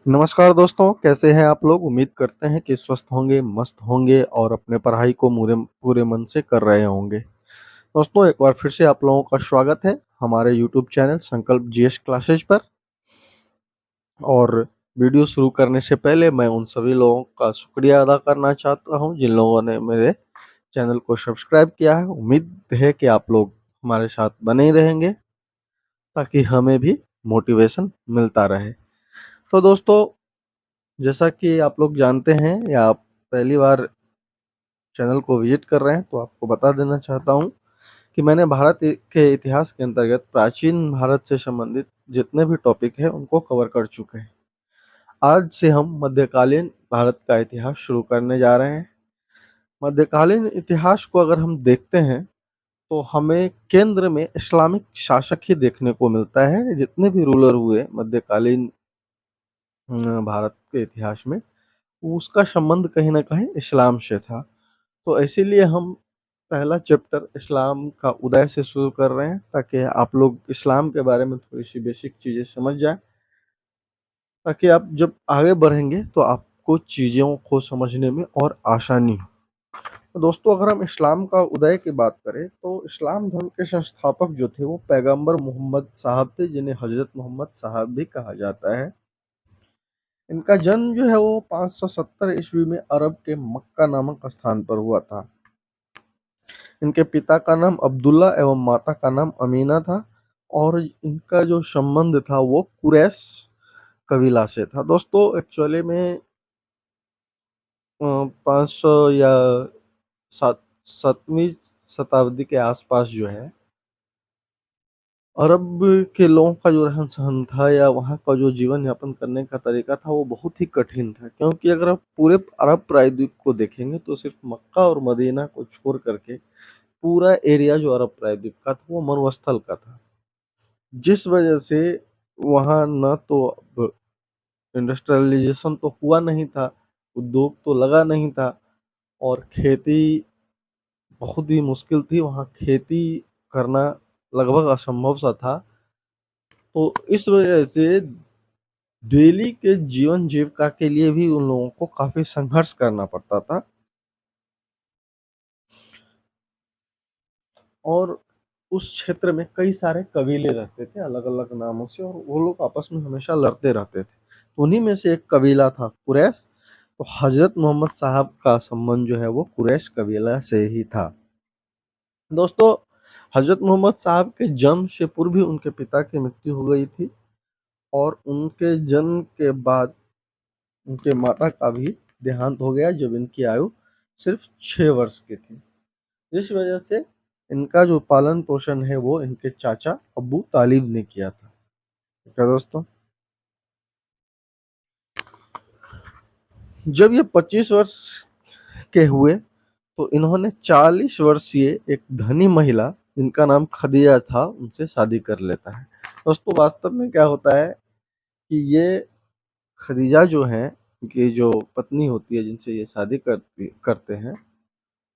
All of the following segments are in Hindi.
नमस्कार दोस्तों, कैसे हैं आप लोग? उम्मीद करते हैं कि स्वस्थ होंगे, मस्त होंगे और अपने पढ़ाई को मूरे पूरे मन से कर रहे होंगे। दोस्तों, एक बार फिर से आप लोगों का स्वागत है हमारे यूट्यूब चैनल संकल्प जीएस क्लासेज पर। और वीडियो शुरू करने से पहले मैं उन सभी लोगों का शुक्रिया अदा करना चाहता हूं जिन लोगों ने मेरे चैनल को सब्सक्राइब किया है। उम्मीद है कि आप लोग हमारे साथ बने ही रहेंगे ताकि हमें भी मोटिवेशन मिलता रहे। तो दोस्तों, जैसा कि आप लोग जानते हैं या आप पहली बार चैनल को विजिट कर रहे हैं तो आपको बता देना चाहता हूँ कि मैंने के इतिहास के अंतर्गत प्राचीन भारत से संबंधित जितने भी टॉपिक हैं उनको कवर कर चुके हैं। आज से हम मध्यकालीन भारत का इतिहास शुरू करने जा रहे हैं। मध्यकालीन इतिहास को अगर हम देखते हैं तो हमें केंद्र में इस्लामिक शासक ही देखने को मिलता है। जितने भी रूलर हुए मध्यकालीन भारत के इतिहास में, उसका संबंध कहीं न कहीं इस्लाम से था। तो इसीलिए हम पहला चैप्टर इस्लाम का उदय से शुरू कर रहे हैं ताकि आप लोग इस्लाम के बारे में थोड़ी-सी बेसिक चीज़ें समझ जाएँ, ताकि आप जब आगे बढ़ेंगे तो आपको चीज़ों को समझने में और आसानी हो। तो दोस्तों, अगर हम इस्लाम का उदय की बात करें तो इस्लाम धर्म के संस्थापक जो थे वो पैगंबर मोहम्मद साहब थे, जिन्हें हज़रत मोहम्मद साहब भी कहा जाता है। इनका जन्म जो है वो 570 ईस्वी में अरब के मक्का नामक स्थान पर हुआ था। इनके पिता का नाम अब्दुल्ला एवं माता का नाम अमीना था और इनका जो संबंध था वो कुरैश कबीला से था। दोस्तों, एक्चुअली में 500 या सात 7वीं शताब्दी के आसपास जो है, अरब के लोगों का जो रहन-सहन था या वहाँ का जो जीवन यापन करने का तरीका था वो बहुत ही कठिन था। क्योंकि अगर आप पूरे अरब प्रायद्वीप को देखेंगे तो सिर्फ मक्का और मदीना को छोड़ कर के पूरा एरिया जो अरब प्रायद्वीप का था वो मरुस्थल का था। जिस वजह से वहाँ न तो अब इंडस्ट्रियलाइज़ेशन तो हुआ नहीं था, उद्योग तो लगा नहीं था और खेती बहुत ही मुश्किल थी, वहाँ खेती करना लगभग असंभव सा था। तो इस वजह से डेली के जीवन जीविका के लिए भी उन लोगों को काफ़ी संघर्ष करना पड़ता था। और उस क्षेत्र में कई सारे कबीले रहते थे अलग-अलग नामों से, और वो लोग आपस में हमेशा लड़ते रहते थे। तो उन्हीं में से एक कबीला था कुरैश। तो हज़रत मोहम्मद साहब का संबंध जो है वो कुरैश कबीला से ही था। दोस्तों, हज़रत मोहम्मद साहब के जन्म से पूर्व ही उनके पिता की मृत्यु हो गई थी और उनके जन्म के बाद उनके माता का भी देहांत हो गया जब इनकी आयु सिर्फ 6 वर्ष की थी। जिस वजह से इनका जो पालन-पोषण है वो इनके चाचा अब्बू तालिब ने किया था। ठीक है दोस्तों? जब ये 25 वर्ष के हुए तो इन्होंने 40 वर्षीय एक धनी महिला जिनका नाम खदीजा था उनसे शादी कर लेता है। दोस्तों, वास्तव में क्या होता है कि ये खदीजा जो हैं, इनकी जो पत्नी होती है जिनसे ये शादी करते हैं,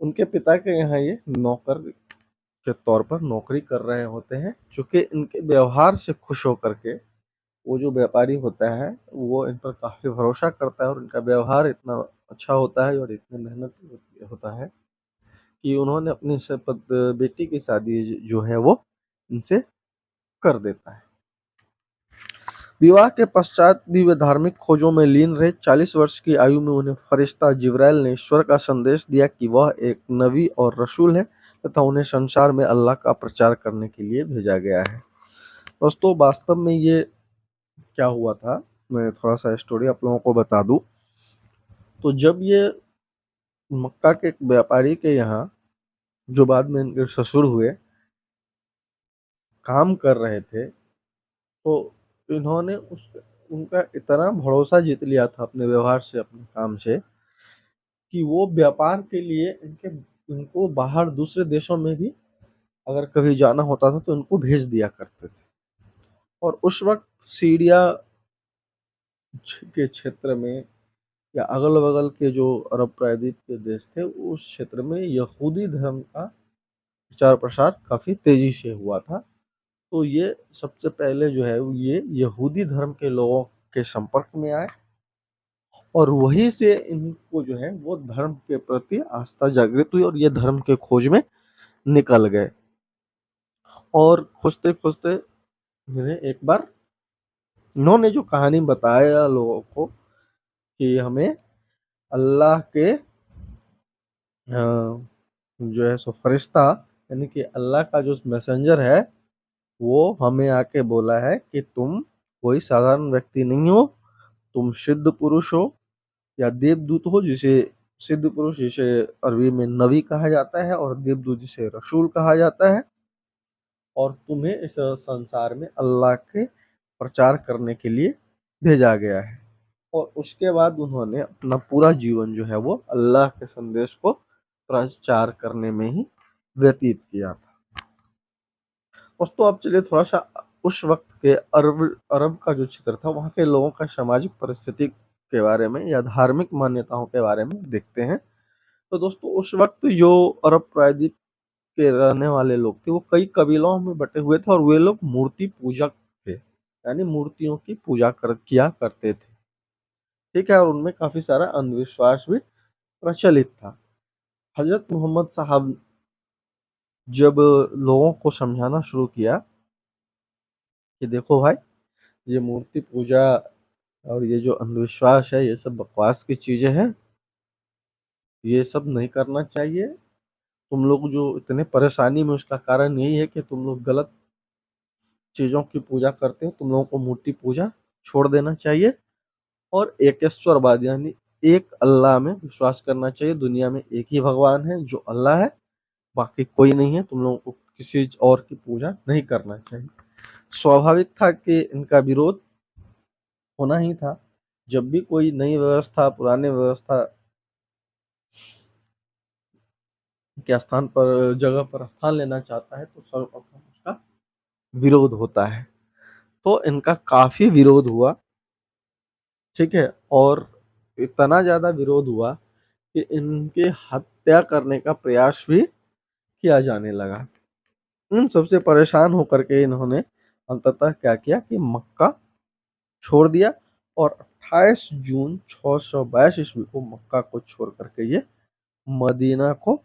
उनके पिता के यहाँ ये नौकर के तौर पर नौकरी कर रहे होते हैं। चूँकि इनके व्यवहार से खुश होकर के वो जो व्यापारी होता है वो इन पर काफ़ी भरोसा करता है और इनका व्यवहार इतना अच्छा होता है और इतनी मेहनती होता है कि उन्होंने अपनी बेटी की शादी जो है वो इनसे कर देता है। विवाह के पश्चात भी वे धार्मिक खोजों में लीन रहे। 40 वर्ष की आयु में उन्हें फरिश्ता जिब्राइल ने ईश्वर का संदेश दिया कि वह एक नबी और रसूल है तथा उन्हें संसार में अल्लाह का प्रचार करने के लिए भेजा गया है। दोस्तों, वास्तव में ये क्या हुआ था, मैं थोड़ा-सा स्टोरी आप लोगों को बता दूँ। तो जब ये मक्का के एक व्यापारी के यहाँ, जो बाद में इनके ससुर हुए, काम कर रहे थे, तो इन्होंने उस उनका इतना भरोसा जीत लिया था अपने व्यवहार से, अपने काम से, कि वो व्यापार के लिए इनको बाहर दूसरे देशों में भी अगर कभी जाना होता था तो इनको भेज दिया करते थे। और उस वक़्त सीरिया के क्षेत्र में या अगल-बगल के जो अरब प्रायद्वीप के देश थे, उस क्षेत्र में यहूदी धर्म का प्रचार-प्रसार काफ़ी तेज़ी से हुआ था। तो ये सबसे पहले जो है ये यहूदी धर्म के लोगों के संपर्क में आए और वहीं से इनको जो है वो धर्म के प्रति आस्था जागृत हुई और ये धर्म के खोज में निकल गए। और खोजते खोजते एक बार इन्होंने जो कहानी बताया लोगों को कि हमें अल्लाह के जो है सो फरिश्ता यानी कि अल्लाह का जो मैसेंजर है वो हमें आके बोला है कि तुम कोई साधारण व्यक्ति नहीं हो, तुम सिद्ध पुरुष हो या देवदूत हो। जिसे सिद्ध पुरुष जिसे अरबी में नबी कहा जाता है और देवदूत जिसे रसूल कहा जाता है, और तुम्हें इस संसार में अल्लाह के प्रचार करने के लिए भेजा गया है। और उसके बाद उन्होंने अपना पूरा जीवन जो है वो अल्लाह के संदेश को प्रचार करने में ही व्यतीत किया था। दोस्तों अब चलिए थोड़ा सा उस वक्त के अरब का जो क्षेत्र था वहाँ के लोगों का सामाजिक परिस्थिति के बारे में या धार्मिक मान्यताओं के बारे में देखते हैं। तो दोस्तों उस वक्त जो अरब प्रायद्वीप के रहने वाले लोग थे वो कई कबीलों में बटे हुए थे और वे लोग मूर्ति पूजक थे, यानी मूर्तियों की पूजा किया करते थे। ठीक है, और उनमें काफी सारा अंधविश्वास भी प्रचलित था। हजरत मोहम्मद साहब जब लोगों को समझाना शुरू किया कि देखो भाई, ये मूर्ति पूजा और ये जो अंधविश्वास है ये सब बकवास की चीजें हैं, ये सब नहीं करना चाहिए। तुम लोग जो इतने परेशानी में उसका कारण यही है कि तुम लोग गलत चीजों की पूजा करते हो। तुम लोगों को मूर्ति पूजा छोड़ देना चाहिए और एकेश्वरवाद यानी एक अल्लाह में विश्वास करना चाहिए। दुनिया में एक ही भगवान है जो अल्लाह है, बाकी कोई नहीं है। तुम लोगों को किसी और की पूजा नहीं करना चाहिए। स्वाभाविक था कि इनका विरोध होना ही था। जब भी कोई नई व्यवस्था पुराने व्यवस्था के स्थान पर जगह पर स्थान लेना चाहता है तो सर्वप्रथम उसका विरोध होता है। तो इनका काफी विरोध हुआ, ठीक है, और इतना ज्यादा विरोध हुआ कि इनके हत्या करने का प्रयास भी किया जाने लगा। इन सबसे परेशान होकर के इन्होंने अंततः क्या किया कि मक्का छोड़ दिया और 28 जून 622 ईस्वी को मक्का को छोड़ करके ये मदीना को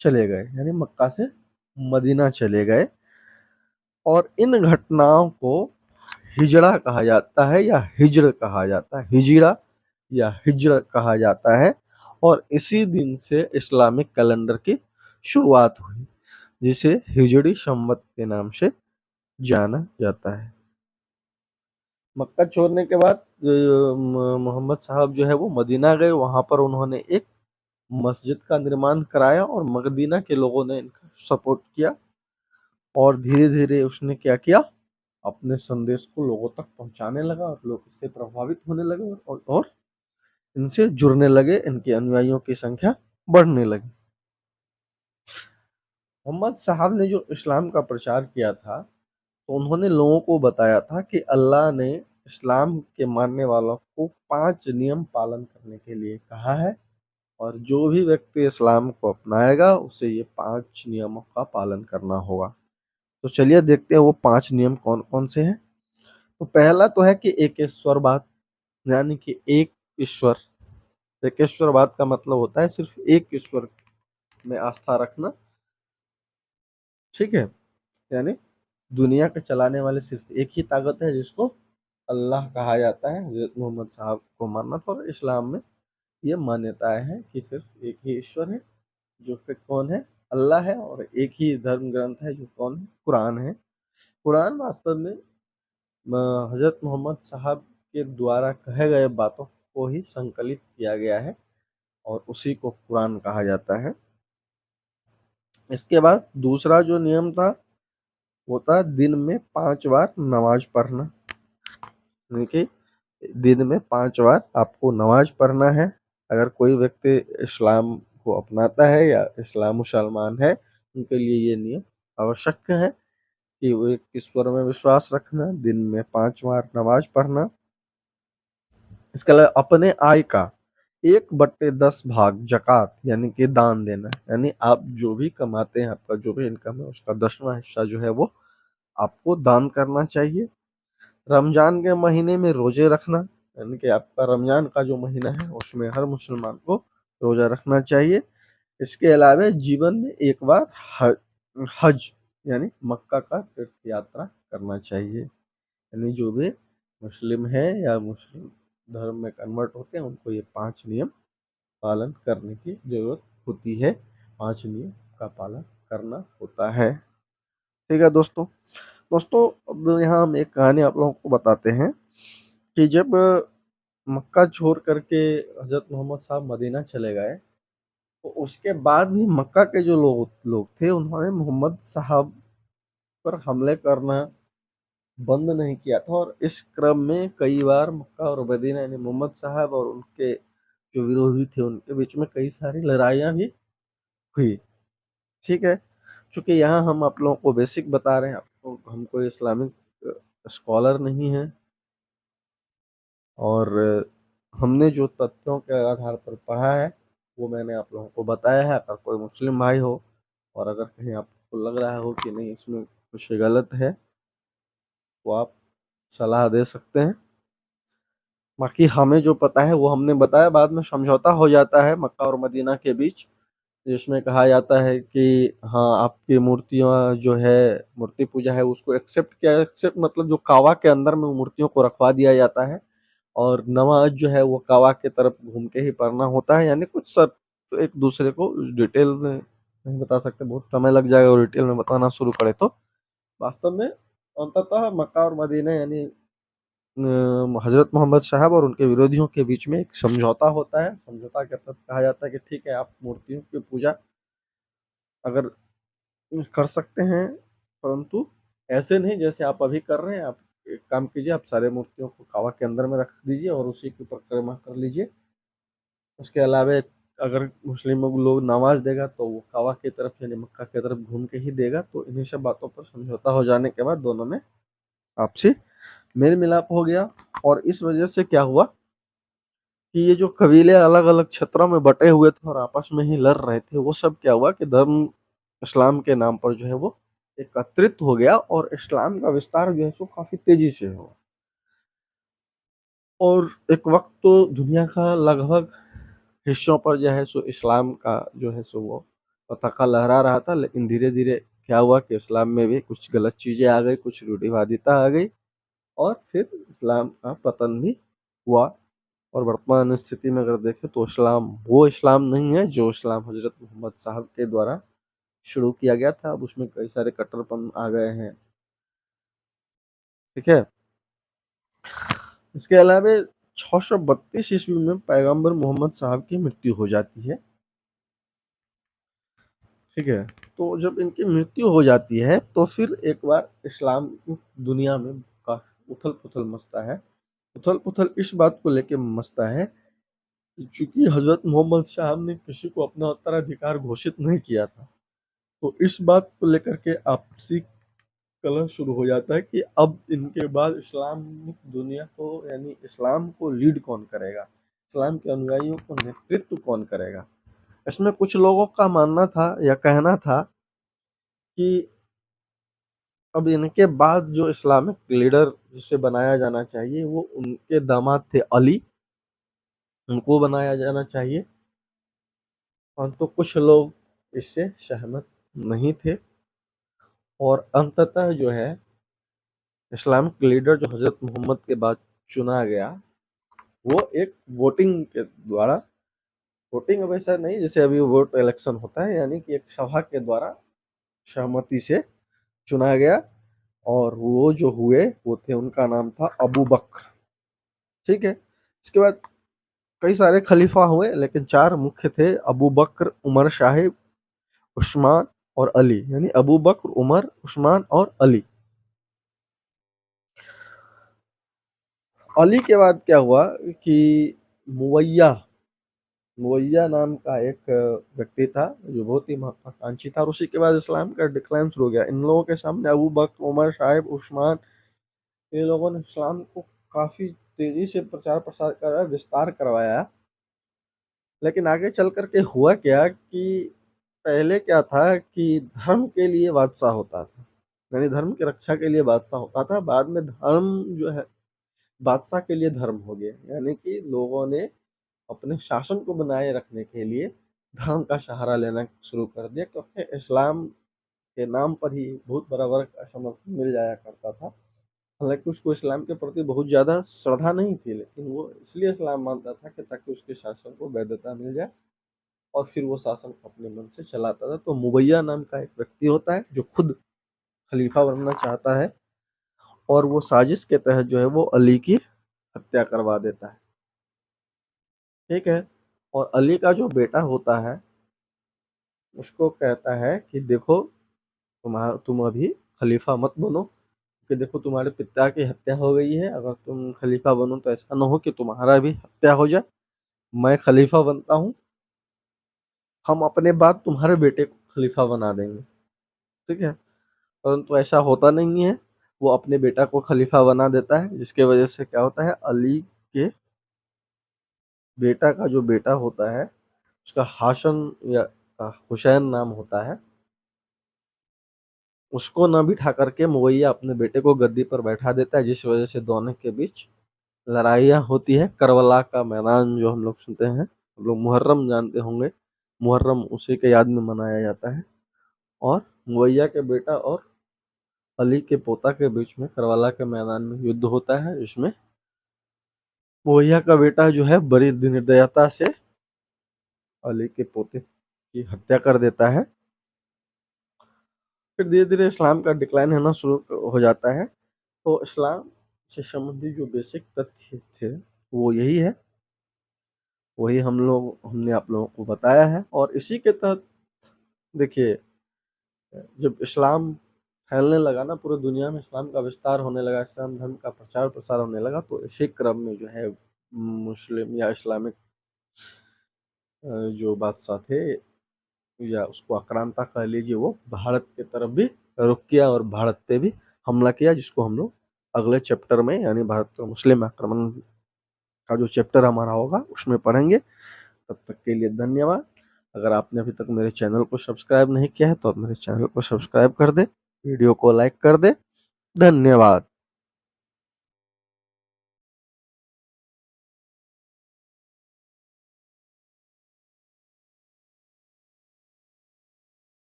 चले गए, यानी मक्का से मदीना चले गए। और इन घटनाओं को हिजड़ा कहा जाता है या हिजड़ कहा जाता है, हिजड़ा या हिजड़ कहा जाता है। और इसी दिन से इस्लामिक कैलेंडर की शुरुआत हुई, जिसे हिजड़ी संवत के नाम से जाना जाता है। मक्का छोड़ने के बाद मोहम्मद साहब जो है वो मदीना गए। वहां पर उन्होंने एक मस्जिद का निर्माण कराया और मदीना के लोगों ने इनका सपोर्ट किया और धीरे धीरे उसने क्या किया, अपने संदेश को लोगों तक पहुंचाने लगा और लोग इससे प्रभावित होने लगे और इनसे जुड़ने लगे, इनके अनुयायियों की संख्या बढ़ने लगी। मोहम्मद साहब ने जो इस्लाम का प्रचार किया था तो उन्होंने लोगों को बताया था कि अल्लाह ने इस्लाम के मानने वालों को 5 नियम पालन करने के लिए कहा है और जो भी व्यक्ति इस्लाम को अपनाएगा उसे ये 5 नियमों का पालन करना होगा। तो चलिए देखते हैं वो 5 नियम कौन कौन से हैं। तो पहला तो है कि एक ईश्वरवाद, यानी कि एक ईश्वर। एकेश्वरवाद का मतलब होता है सिर्फ एक ईश्वर में आस्था रखना, ठीक है, यानी दुनिया के चलाने वाले सिर्फ एक ही ताकत है जिसको अल्लाह कहा जाता है। हज़रत मोहम्मद साहब को मानना था और इस्लाम में ये मान्यताएं हैं कि सिर्फ एक ही ईश्वर है जो कि कौन है, अल्लाह है, और एक ही धर्म ग्रंथ है जो कौन है, कुरान है। कुरान वास्तव में हज़रत मोहम्मद साहब के द्वारा कहे गए बातों को ही संकलित किया गया है और उसी को कुरान कहा जाता है। इसके बाद दूसरा जो नियम था वो था दिन में 5 बार नमाज पढ़ना, यानी कि दिन में 5 बार आपको नमाज पढ़ना है। अगर कोई व्यक्ति इस्लाम को अपनाता है या इस्लाम मुसलमान है उनके लिए ये नियम आवश्यक है कि वो एक ईश्वर में विश्वास रखना, दिन में 5 बार नमाज पढ़ना। इसके अलावा अपने आय का 1/10 भाग जक़ात यानी कि दान देना, यानी आप जो भी कमाते हैं, आपका जो भी इनकम है उसका 10वां हिस्सा जो है वो आपको दान करना चाहिए। रमजान के महीने में रोजे रखना, यानी कि आपका रमजान का जो महीना है उसमें हर मुसलमान को रोजा रखना चाहिए। इसके अलावा जीवन में एक बार हज यानी मक्का का तीर्थ यात्रा करना चाहिए। यानी जो भी मुस्लिम है या मुस्लिम धर्म में कन्वर्ट होते हैं उनको ये 5 नियम पालन करने की जरूरत होती है। 5 नियम का पालन करना होता है। ठीक है दोस्तों। दोस्तों अब यहाँ हम एक कहानी आप लोगों को बताते हैं कि जब मक्का छोड़ करके हजरत मोहम्मद साहब मदीना चले गए, तो उसके बाद भी मक्का के जो लोग लोग थे उन्होंने मोहम्मद साहब पर हमले करना बंद नहीं किया था, और इस क्रम में कई बार मक्का और मदीना यानी मोहम्मद साहब और उनके जो विरोधी थे उनके बीच में कई सारी लड़ाइयाँ भी हुई। ठीक है। चूंकि यहाँ हम आप लोगों को बेसिक बता रहे हैं, आपको हम कोई इस्लामिक स्कॉलर नहीं है, और हमने जो तथ्यों के आधार पर पढ़ा है वो मैंने आप लोगों को बताया है। अगर कोई मुस्लिम भाई हो और अगर कहीं आपको लग रहा हो कि नहीं इसमें कुछ गलत है, तो आप सलाह दे सकते हैं। बाकी हमें जो पता है वो हमने बताया। बाद में समझौता हो जाता है मक्का और मदीना के बीच, जिसमें कहा जाता है कि हाँ आपकी मूर्तियाँ जो है मूर्ति पूजा है उसको एक्सेप्ट किया, एक्सेप्ट मतलब जो काबा के अंदर में मूर्तियों को रखवा दिया जाता है, और नमाज जो है वो काबा के तरफ घूम के ही पढ़ना होता है। यानी कुछ शर्त तो एक दूसरे को डिटेल में नहीं बता सकते, बहुत समय लग जाएगा और डिटेल में बताना शुरू करे तो। वास्तव में अंततः मक्का और मदीना यानी हजरत मोहम्मद साहब और उनके विरोधियों के बीच में एक समझौता होता है। समझौता के तहत कहा जाता है कि ठीक है आप मूर्तियों की पूजा अगर कर सकते हैं, परंतु ऐसे नहीं जैसे आप अभी कर रहे हैं। आप एक काम कीजिए, आप सारे मूर्तियों को काबा के अंदर में रख दीजिए और उसी की परिक्रमा कर लीजिए। उसके अलावा अगर मुस्लिम लोग नमाज देगा तो वो काबा की तरफ यानी मक्का की तरफ घूम के ही देगा। तो इन्हीं सब बातों पर समझौता हो जाने के बाद दोनों में आपसी मेल मिलाप हो गया, और इस वजह से क्या हुआ कि ये जो कबीले अलग अलग क्षेत्रों में बटे हुए थे और आपस में ही लड़ रहे थे, वो सब क्या हुआ कि धर्म इस्लाम के नाम पर जो है वो एकत्रित हो गया, और इस्लाम का विस्तार जो है सो काफी तेजी से हुआ। और एक वक्त तो दुनिया का लगभग हिस्सों पर जो है सो इस्लाम का जो है सो वो पताका लहरा रहा था, लेकिन धीरे धीरे क्या हुआ कि इस्लाम में भी कुछ गलत चीजें आ गई, कुछ रूढ़िवादिता आ गई, और फिर इस्लाम का पतन भी हुआ। और वर्तमान स्थिति में अगर देखें तो इस्लाम वो इस्लाम नहीं है जो इस्लाम हजरत मोहम्मद साहब के द्वारा शुरू किया गया था। अब उसमें कई सारे कट्टरपन आ गए हैं। ठीक है। इसके अलावा 632 ईस्वी में पैगंबर मोहम्मद साहब की मृत्यु हो जाती है। ठीक है। तो जब इनकी मृत्यु हो जाती है तो फिर एक बार इस्लाम दुनिया में काफी उथल पुथल मचता है। उथल पुथल इस बात को लेके मचता है कि चूंकि हजरत मोहम्मद साहब ने किसी को अपना उत्तराधिकार घोषित नहीं किया था, तो इस बात को लेकर के आपसी कलह शुरू हो जाता है कि अब इनके बाद इस्लामिक दुनिया को यानी इस्लाम को लीड कौन करेगा, इस्लाम के अनुयायियों को नेतृत्व कौन करेगा। इसमें कुछ लोगों का मानना था या कहना था कि अब इनके बाद जो इस्लामिक लीडर जिसे बनाया जाना चाहिए वो उनके दामाद थे अली, उनको बनाया जाना चाहिए। परंतु कुछ लोग इससे सहमत नहीं थे, और अंततः जो है इस्लामिक लीडर जो हजरत मोहम्मद के बाद चुना गया वो एक वोटिंग के द्वारा, वोटिंग अब ऐसा नहीं जैसे अभी वोट इलेक्शन होता है, यानी कि एक सभा के द्वारा सहमति से चुना गया, और वो जो हुए वो थे, उनका नाम था अबू बकर। ठीक है। इसके बाद कई सारे खलीफा हुए, लेकिन 4 मुख्य थे, अबू बकर, उमर साहिब, उस्मान और अली, यानी अबू बकर, उमर, उस्मान और अली। अली के बाद क्या हुआ कि मुवैया मुवैया नाम का एक व्यक्ति था जो बहुत ही महत्वाकांक्षी था, और उसी के बाद इस्लाम का डिक्लाइन शुरू हो गया। इन लोगों के सामने अबू बकर, उमर साहिब, उस्मान, इन लोगों ने इस्लाम को काफी तेजी से प्रचार प्रसार करा, विस्तार करवाया। लेकिन आगे चल करके हुआ क्या कि पहले क्या था कि धर्म के लिए बादशाह होता था, यानी धर्म की रक्षा के लिए बादशाह होता था, बाद में धर्म जो है बादशाह के लिए धर्म हो गया। यानी कि लोगों ने अपने शासन को बनाए रखने के लिए धर्म का सहारा लेना शुरू कर दिया, क्योंकि इस्लाम के नाम पर ही बहुत बड़ा वर्ग का समर्थन मिल जाया करता था। हालांकि उसको इस्लाम के प्रति बहुत ज़्यादा श्रद्धा नहीं थी, लेकिन वो इसलिए इस्लाम मानता था कि ताकि उसके शासन को वैधता मिल जाए और फिर वो शासन अपने मन से चलाता था। तो मुबैया नाम का एक व्यक्ति होता है जो खुद खलीफा बनना चाहता है, और वो साजिश के तहत जो है वो अली की हत्या करवा देता है। ठीक है। और अली का जो बेटा होता है उसको कहता है कि देखो, तुम अभी खलीफा मत बनो, कि देखो तुम्हारे पिता की हत्या हो गई है, अगर तुम खलीफा बनो तो ऐसा ना हो कि तुम्हारा भी हत्या हो जाए। मैं खलीफा बनता हूँ, हम अपने बाद तुम्हारे बेटे को खलीफा बना देंगे। ठीक है। परंतु ऐसा होता नहीं है, वो अपने बेटा को खलीफा बना देता है, जिसके वजह से क्या होता है, अली के बेटा का जो बेटा होता है उसका हाशन या हुसैन नाम होता है, उसको न बिठा करके मुवैया अपने बेटे को गद्दी पर बैठा देता है, जिस वजह से दोनों के बीच लड़ाइयाँ होती है। करबला का मैदान जो हम लोग सुनते हैं, हम लोग मुहर्रम जानते होंगे, मुहर्रम उसी के याद में मनाया जाता है। और मुवैया के बेटा और अली के पोता के बीच में करबला के मैदान में युद्ध होता है, जिसमें मुवैया का बेटा जो है बड़ी निर्दयता से अली के पोते की हत्या कर देता है। फिर धीरे धीरे इस्लाम का डिक्लाइन होना शुरू हो जाता है। तो इस्लाम से संबंधित जो बेसिक तथ्य थे वो यही है, वही हमने आप लोगों को बताया है। और इसी के तहत देखिए, जब इस्लाम फैलने लगा ना, पूरी दुनिया में इस्लाम का विस्तार होने लगा, इस्लाम धर्म का प्रचार प्रसार होने लगा, तो इसी क्रम में जो है मुस्लिम या इस्लामिक जो बादशाह थे, या उसको आक्रांता कह लीजिए, वो भारत की तरफ भी रुख किया और भारत पे भी हमला किया, जिसको हम लोग अगले चैप्टर में यानी भारत पर मुस्लिम आक्रमण का जो चैप्टर हमारा होगा उसमें पढ़ेंगे। तब तक के लिए धन्यवाद। अगर आपने अभी तक मेरे चैनल को सब्सक्राइब नहीं किया है तो आप मेरे चैनल को सब्सक्राइब कर दे, वीडियो को लाइक कर दे। धन्यवाद।